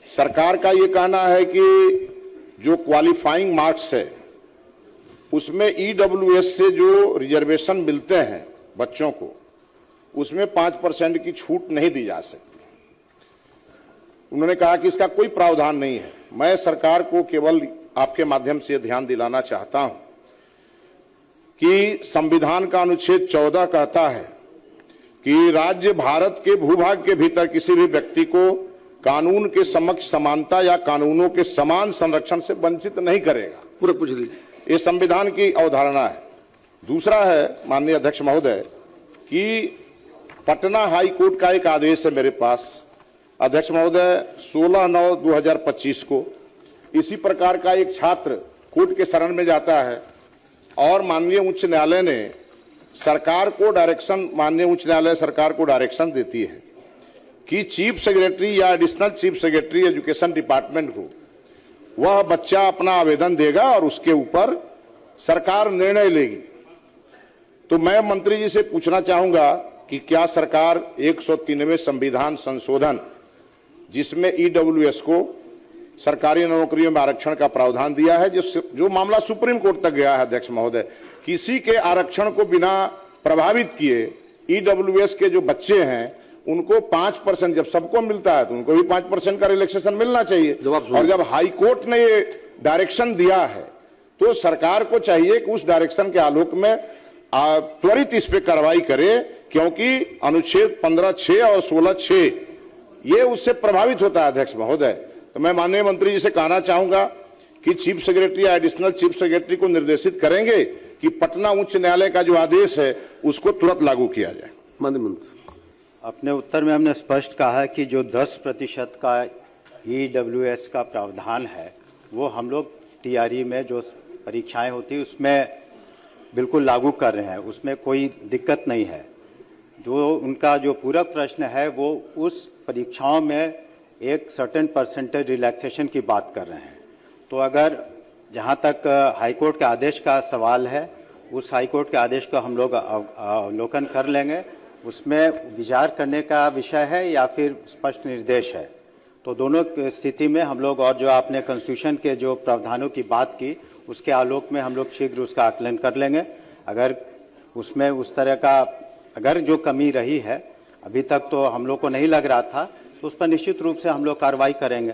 सरकार का ये कहना है कि जो क्वालिफाइंग मार्क्स है उसमें ईडब्ल्यूएस से जो रिजर्वेशन मिलते हैं बच्चों को, उसमें 5% की छूट नहीं दी जा सकती। उन्होंने कहा कि इसका कोई प्रावधान नहीं है। मैं सरकार को केवल आपके माध्यम से ध्यान दिलाना चाहता हूं कि संविधान का अनुच्छेद 14 कहता है कि राज्य भारत के भूभाग के भीतर किसी भी व्यक्ति को कानून के समक्ष समानता या कानूनों के समान संरक्षण से वंचित नहीं करेगा। पूरा पूछ लीजिए। ये संविधान की अवधारणा है। दूसरा है माननीय अध्यक्ष महोदय कि पटना हाई कोर्ट का एक आदेश है मेरे पास अध्यक्ष महोदय 16/9/2025 को। इसी प्रकार का एक छात्र कोर्ट के शरण में जाता है और माननीय उच्च न्यायालय ने सरकार को डायरेक्शन, माननीय उच्च न्यायालय सरकार को डायरेक्शन देती है कि चीफ सेक्रेटरी या additional chief secretary education department को वह बच्चा अपना आवेदन देगा और उसके ऊपर सरकार निर्णय लेगी। तो मैं मंत्री जी से पूछना चाहूंगा कि क्या सरकार 103वें संविधान संशोधन जिसमें ईडब्ल्यूएस को सरकारी नौकरियों में आरक्षण का प्रावधान दिया है, जो मामला सुप्रीम कोर्ट तक गया है अध्यक्ष महोदय, किसी के आरक्षण को बिना प्रभावित किए ईडब्ल्यूएस के जो बच्चे हैं उनको 5%, जब सबको मिलता है तो उनको भी 5% का रिलैक्सेशन मिलना चाहिए। और जब हाई कोर्ट ने ये डायरेक्शन दिया है तो सरकार को चाहिए कि उस डायरेक्शन के आलोक में त्वरित इस पे कार्रवाई करे, क्योंकि अनुच्छेद 15(6) और 16(6) ये उससे प्रभावित होता है अध्यक्ष महोदय। तो मैं माननीय मंत्री जी से कहना चाहूंगा कि चीफ सेक्रेटरी या एडिशनल चीफ सेक्रेटरी को निर्देशित करेंगे कि पटना उच्च न्यायालय का जो आदेश है उसको तुरंत लागू किया जाए। अपने उत्तर में हमने स्पष्ट कहा है कि जो 10% का ईडब्ल्यूएस का प्रावधान है वो हम लोग टीआरई में जो परीक्षाएं होती है उसमें बिल्कुल लागू कर रहे हैं, उसमें कोई दिक्कत नहीं है। जो उनका जो पूरक प्रश्न है वो उस परीक्षाओं में एक सर्टेन परसेंटेज रिलैक्सेशन की बात कर रहे हैं। तो अगर जहां तक हाईकोर्ट के आदेश का सवाल है, उस हाईकोर्ट के आदेश को हम लोग अवलोकन कर लेंगे। उसमें विचार करने का विषय है या फिर स्पष्ट निर्देश है, तो दोनों स्थिति में हम लोग, और जो आपने कॉन्स्टिट्यूशन के जो प्रावधानों की बात की उसके आलोक में हम लोग शीघ्र उसका आकलन कर लेंगे। अगर उसमें उस तरह का अगर जो कमी रही है, अभी तक तो हम लोग को नहीं लग रहा था, तो उस पर निश्चित रूप से हम लोग कार्रवाई करेंगे।